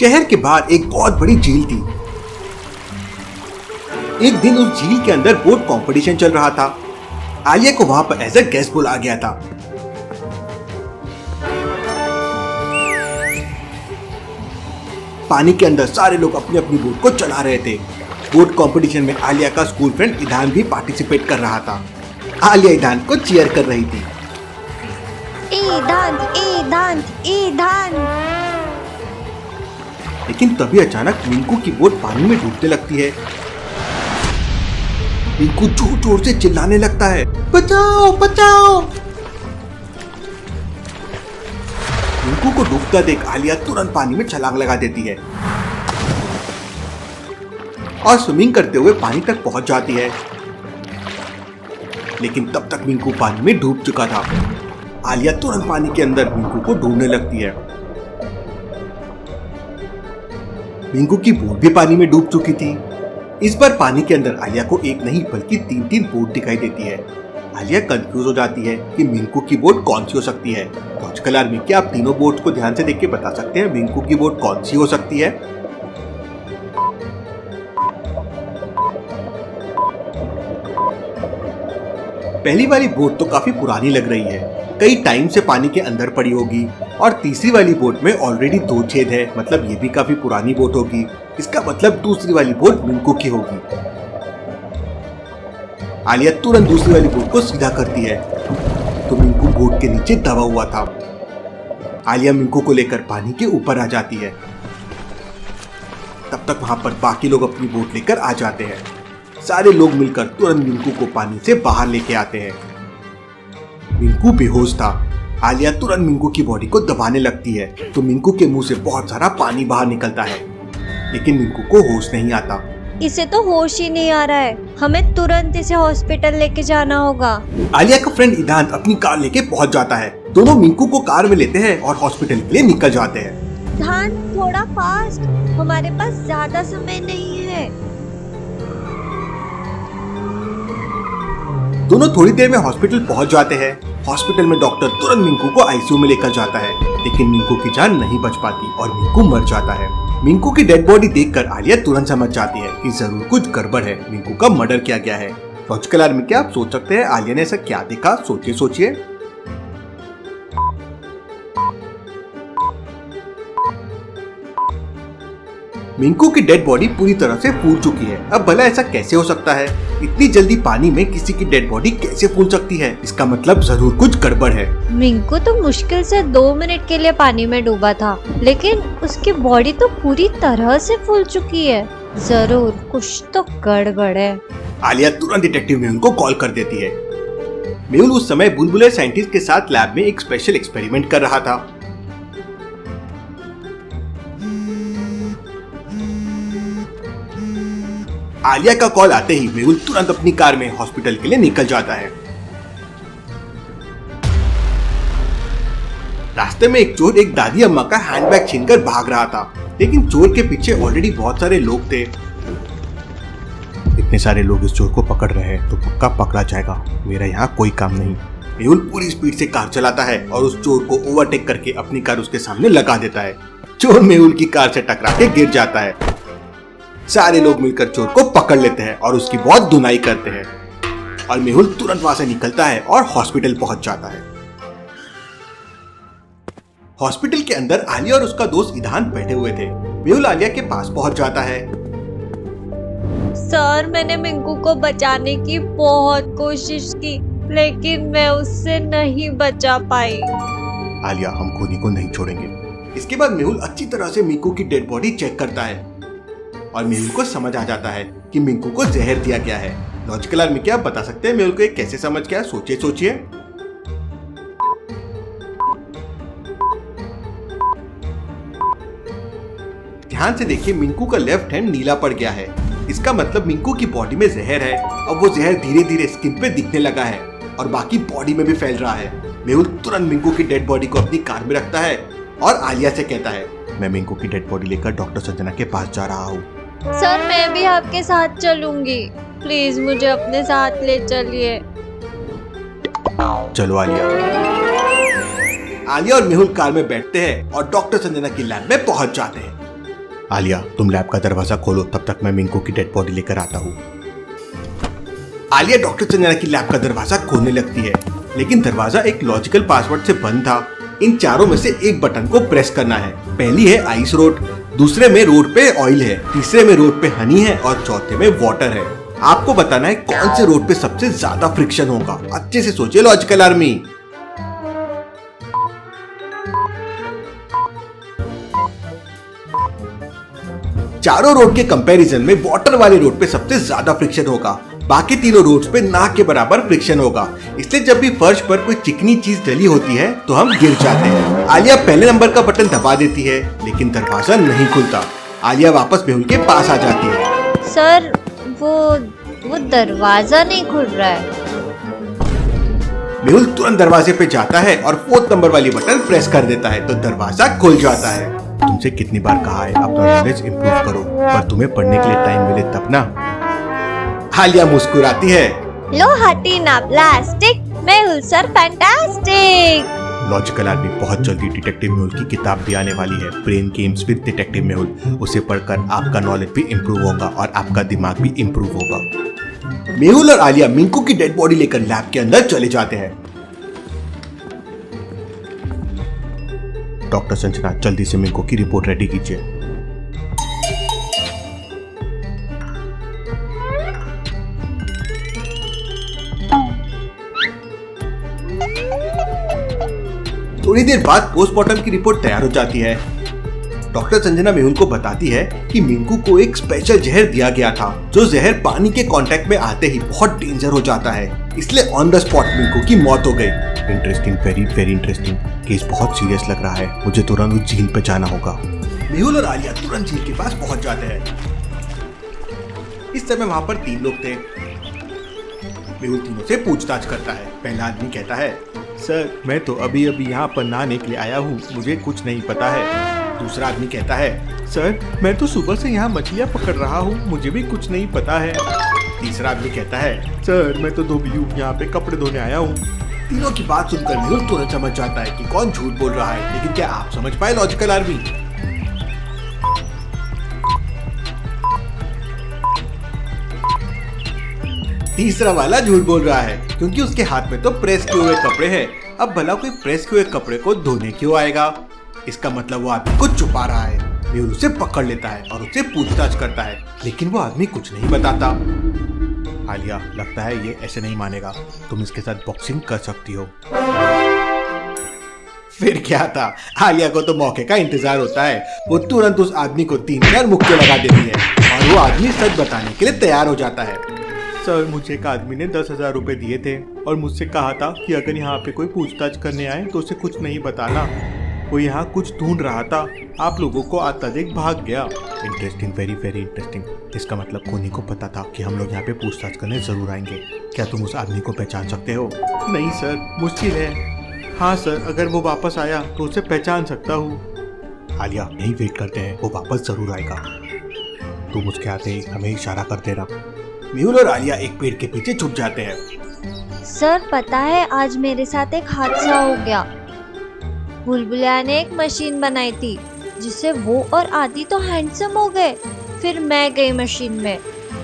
शहर के बाहर एक बहुत बड़ी झील थी। एक दिन उस झील के अंदर बोट कंपटीशन चल रहा था। आलिया को वहां पर एज अ गेस्ट बुलाया गया था। पानी के अंदर सारे लोग अपनी अपनी बोट को चला रहे थे। बोट कंपटीशन में आलिया का स्कूल फ्रेंड ईदान भी पार्टिसिपेट कर रहा था। आलिया ईदान को चीयर कर रही थी। ईदान, ईदान, ईदान। लेकिन तभी अचानक मिंकू की बोट पानी में डूबने लगती है। मिंकू जोर जोर से चिल्लाने लगता है, बचाओ बचाओ। मिंकू को डूबता देख आलिया तुरंत पानी में छलांग लगा देती है और स्विमिंग करते हुए पानी तक पहुंच जाती है। लेकिन तब तक मिंकू पानी में डूब चुका था। आलिया तुरंत पानी के अंदर मिंकू को ढूंढने लगती है। मिंकू की बोट भी पानी में डूब चुकी थी। इस बार पानी के अंदर आलिया को एक नहीं बल्कि तीन तीन बोट दिखाई देती है। आलिया कंफ्यूज हो जाती है कि मिंकू की बोट कौन सी हो सकती है। लॉजिकल आर्मी, क्या आप तीनों बोट को ध्यान से देख के बता सकते हैं मिंकू की बोट कौन सी हो सकती है? पहली वाली बोट तो काफी पुरानी लग रही है, कई टाइम से पानी के अंदर पड़ी होगी। और तीसरी वाली बोट में ऑलरेडी 2 छेद है, मतलब ये भी काफी पुरानी बोट होगी। इसका मतलब दूसरी वाली बोट मिंकू की होगी। आलिया तुरंत दूसरी वाली बोट को सीधा करती है तो मिंकू बोट के नीचे दबा हुआ था। आलिया मिंकू को लेकर पानी के ऊपर आ जाती है। तब तक वहां पर बाकी लोग अपनी बोट लेकर आ जाते हैं। सारे लोग मिलकर तुरंत मिंकू को पानी से बाहर लेके आते हैं। मिंकू बेहोश था। आलिया तुरंत मिंकू की बॉडी को दबाने लगती है तो मिंकू के मुंह से बहुत सारा पानी बाहर निकलता है, लेकिन मिंकू को होश नहीं आता। इसे तो होश ही नहीं आ रहा है, हमें तुरंत इसे हॉस्पिटल लेके जाना होगा। आलिया का फ्रेंड ईदान अपनी कार लेके पहुंच जाता है। दोनों मिंकू को कार में लेते हैं और हॉस्पिटल के लिए निकल जाते हैं। ध्यान, थोड़ा फास्ट, हमारे पास ज्यादा समय नहीं है। दोनों थोड़ी देर में हॉस्पिटल पहुंच जाते हैं। हॉस्पिटल में डॉक्टर तुरंत मिंकू को आईसीयू में लेकर जाता है, लेकिन मिंकू की जान नहीं बच पाती और मिंकू मर जाता है। मिंकू की डेड बॉडी देखकर आलिया तुरंत समझ जाती है कि जरूर कुछ गड़बड़ है, मिंकू का मर्डर किया गया है। लॉजिकल आर्मी, क्या आप सोच सकते हैं आलिया ने ऐसा क्या देखा? सोचिए सोचिए। मिंकू की डेड बॉडी पूरी तरह से फूल चुकी है। अब भला ऐसा कैसे हो सकता है? इतनी जल्दी पानी में किसी की डेड बॉडी कैसे फूल सकती है? इसका मतलब जरूर कुछ गड़बड़ है। मिंकू तो मुश्किल से 2 मिनट के लिए पानी में डूबा था, लेकिन उसकी बॉडी तो पूरी तरह से फूल चुकी है। जरूर कुछ तो गड़बड़ है। आलिया तुरंत डिटेक्टिव मेहुल को कॉल कर देती है। मेहुल उस समय बुलबुले साइंटिस्ट के साथ लैब में एक स्पेशल एक्सपेरिमेंट कर रहा था। आलिया का कॉल आते ही मेहुल तुरंत अपनी कार में हॉस्पिटल के लिए निकल जाता है। रास्ते में एक चोर एक दादी अम्मा का हैंडबैग छीनकर भाग रहा था, लेकिन चोर के पीछे ऑलरेडी बहुत सारे लोग थे। इतने सारे लोग इस चोर को पकड़ रहे हैं तो पक्का पकड़ा जाएगा, मेरा यहाँ कोई काम नहीं। मेहुल पूरी स्पीड से कार चलाता है और उस चोर को ओवरटेक करके अपनी कार उसके सामने लगा देता है। चोर मेहुल की कार से टकरा के गिर जाता है। सारे लोग मिलकर चोर को पकड़ लेते हैं और उसकी बहुत धुनाई करते हैं और मेहुल तुरंत वहां से निकलता है और हॉस्पिटल पहुंच जाता है। हॉस्पिटल के अंदर आलिया और उसका दोस्त ईदान बैठे हुए थे। मेहुल आलिया के पास पहुंच जाता है। सर, मैंने मिंकू को बचाने की बहुत कोशिश की, लेकिन मैं उससे नहीं बचा पाई। आलिया, हम खूनी को नहीं छोड़ेंगे। इसके बाद मेहुल अच्छी तरह से मिंकू की डेड बॉडी चेक करता है और मेहुल को समझ आ जाता है कि मिंकू को जहर दिया गया है। लॉजिकल आर्मी, क्या आप बता सकते हैं मेहुल को कैसे समझ गया? सोचिए सोचिए। ध्यान से देखिए, मिंकू का लेफ्ट हैंड नीला पड़ गया है। इसका मतलब मिंकू की बॉडी में जहर है। अब वो जहर धीरे धीरे स्किन पे दिखने लगा है और बाकी बॉडी में भी फैल रहा है। मेहुल तुरंत मिंकू की डेड बॉडी को अपनी कार में रखता है और आलिया से कहता है, मैं मिंकू की डेड बॉडी लेकर डॉक्टर संजना के पास जा रहा हूँ। सर, मैं भी आपके साथ चलूंगी, प्लीज मुझे अपने साथ ले चलिए। चलो आलिया। आलिया और मेहुल कार में बैठते हैं और डॉक्टर संजना की लैब में पहुंच जाते हैं। आलिया, तुम लैब का दरवाजा खोलो, तब तक मैं मिंकू की डेड बॉडी लेकर आता हूँ। आलिया डॉक्टर संजना की लैब का दरवाजा खोलने लगती है, लेकिन दरवाजा एक लॉजिकल पासवर्ड से बंद था। इन चारों में से एक बटन को प्रेस करना है। पहली है आइस रोड, दूसरे में रोड पे ऑयल है, तीसरे में रोड पे हनी है और चौथे में वाटर है। आपको बताना है कौन से रोड पे सबसे ज्यादा फ्रिक्शन होगा। अच्छे से सोचिए लॉजिकल आर्मी। चारों रोड के कंपैरिजन में वाटर वाले रोड पे सबसे ज्यादा फ्रिक्शन होगा। बाकी तीनों रोड्स पे ना के बराबर फ्रिक्शन होगा। इसलिए जब भी फर्श पर कोई चिकनी चीज डली होती है तो हम गिर जाते हैं। आलिया पहले नंबर का बटन दबा देती है, लेकिन दरवाजा नहीं खुलता। आलिया वापस मेहुल के पास आ जाती है। सर वो दरवाजा नहीं खुल रहा है। मेहुल तुरंत दरवाजे पे जाता है और 4th नंबर वाली बटन प्रेस कर देता है तो दरवाजा खुल जाता है। तुमसे कितनी बार कहा है अपना नॉलेज इंप्रूव करो, पर तुम्हें पढ़ने के लिए टाइम मिले तब ना। आलिया मुस्कुराती है। लो हटी ना plastic, Mehul sir fantastic. Logical आदमी बहुत जल्दी डिटेक्टिव मेहुल की किताब भी आने वाली है, brain games with detective Mehul. उसे पढ़कर आपका नॉलेज भी इम्प्रूव होगा और आपका दिमाग भी इम्प्रूव होगा। मेहुल और आलिया मिंकू की डेड बॉडी लेकर लैब के अंदर चले जाते हैं। डॉक्टर संजना, जल्दी से मिंकू की रिपोर्ट रेडी कीजिए। थोड़ी देर बाद पोस्टमार्टम की रिपोर्ट तैयार हो जाती है। डॉक्टर संजना मेहुल को बताती है कि मिंकू को एक स्पेशल जहर दिया गया था, जो जहर पानी के कांटेक्ट में आते ही बहुत डेंजर हो जाता है, इसलिए ऑन द स्पॉट मिंकू की मौत हो गई। Interesting, very very interesting. Case बहुत सीरियस लग रहा है, मुझे तुरंत उस झील पे जाना होगा। मेहुल और आलिया तुरंत झील के पास पहुंच जाते हैं। इस समय वहाँ पर 3 लोग थे। मेहुल तीनों से पूछताछ करता है। पहला आदमी कहता है, सर मैं तो अभी यहाँ पर नहाने के लिए आया हूँ, मुझे कुछ नहीं पता है। दूसरा आदमी कहता है, सर मैं तो सुबह से यहाँ मछलियाँ पकड़ रहा हूँ, मुझे भी कुछ नहीं पता है। तीसरा आदमी कहता है, सर मैं तो धोबी हूँ, यहाँ पे कपड़े धोने आया हूँ। तीनों की बात सुनकर मेहुल तुरंत समझ जाता है कि कौन झूठ बोल रहा है। लेकिन क्या आप समझ पाए लॉजिकल आर्मी? तीसरा वाला झूठ बोल रहा है, क्योंकि उसके हाथ में तो प्रेस किए हुए कपड़े हैं। अब भला कोई प्रेस किए हुए कपड़े को धोने क्यों आएगा? इसका मतलब वो आदमी कुछ छुपा रहा है। मेहुल उसे पकड़ लेता है और उससे पूछताछ करता है, लेकिन वो आदमी कुछ नहीं बताता। आलिया, लगता है ये ऐसे नहीं मानेगा, तुम इसके साथ बॉक्सिंग कर सकती हो। फिर क्या था, आलिया को तो मौके का इंतजार होता है। वो तुरंत उस आदमी को 3-4 मुक्के लगा देती है और वो आदमी सच बताने के लिए तैयार हो जाता है। सर मुझे एक आदमी ने 10,000 रुपए दिए थे और मुझसे कहा था कि अगर यहाँ पे कोई पूछताछ करने आए तो उसे कुछ नहीं बताना। वो यहाँ कुछ ढूंढ रहा था, आप लोगों को आता देख भाग गया। Interesting, very very interesting. इसका मतलब कोनी को पता था कि हम लोग यहाँ पे पूछताछ करने जरूर आएंगे। क्या तुम उस आदमी को पहचान सकते हो? नहीं सर, मुश्किल है। हाँ सर, अगर वो वापस आया तो उसे पहचान सकता हूँ। आलिया, यही वेट करते हैं, वो वापस जरूर आएगा। तुम उसके आते ही हमें इशारा कर देना। मेहुल और आलिया एक पेड़ के पीछे छुप जाते हैं। सर पता है, आज मेरे साथ एक हादसा हो गया। बुलबुलिया ने एक मशीन बनाई थी जिससे वो और आदि तो हैंडसम हो गए। फिर मैं गई मशीन में,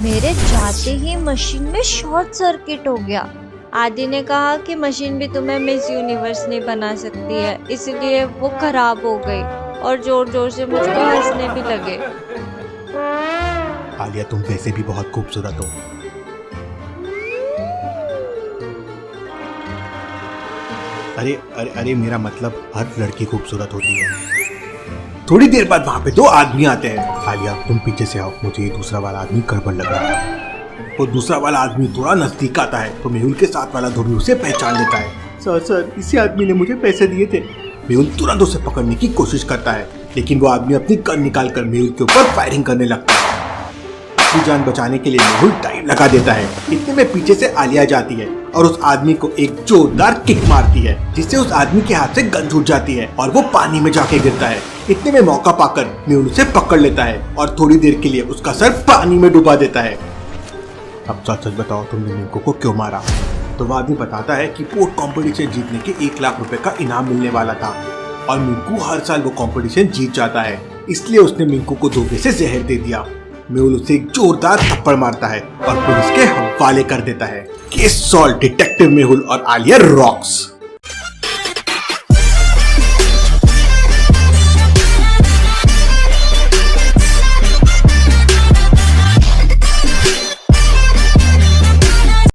मेरे जाते ही मशीन में शॉर्ट सर्किट हो गया। आदि ने कहा कि मशीन भी तुम्हें मिस यूनिवर्स नहीं बना सकती है, इसलिए वो खराब हो गई और जोर जोर से मुझको हंसने भी लगे। आलिया, तुम वैसे भी बहुत खूबसूरत हो। अरे अरे अरे, मेरा मतलब हर लड़की खूबसूरत होती है। थोड़ी देर बाद वहाँ पे 2 आदमी आते हैं। आलिया, तुम पीछे से आओ, मुझे ये दूसरा वाला आदमी गड़बड़ लग रहा है। वो दूसरा वाला आदमी थोड़ा नजदीक आता है तो मेहुल के साथ वाला धोबी उसे पहचान लेता है। सर, इसी आदमी ने मुझे पैसे दिए थे। मेहुल तुरंत उसे पकड़ने की कोशिश करता है, लेकिन वो आदमी अपनी गन निकाल कर मेहुल के ऊपर फायरिंग करने लगता है। अपनी जान बचाने के लिए मेहुल टाइम लगा देता है। इतने में पीछे से आलिया जाती है और उस आदमी को एक जोरदार किक मारती है, जिससे उस आदमी के हाथ से गन छूट जाती है और वो पानी में जाके गिरता है। इतने में मौका पाकर मेहुल उसे पकड़ लेता है और थोड़ी देर के लिए उसका सर पानी में डुबा देता है। अब सच बताओ, तुमने मिंकू को क्यों मारा? तो वो आदमी बताता है कि पोर्ट कॉम्पिटिशन जीतने के 1 लाख रुपए का इनाम मिलने वाला था और मिंकू हर साल वो कॉम्पिटिशन जीत जाता है। इसलिए उसने मिंकू को धोखे से जहर दे दिया। मेहुल उसे एक जोरदार थप्पड़ मारता है और पुलिस के हवाले कर देता है। केस सॉल्व, डिटेक्टिव मेहुल और आलिया रॉक्स।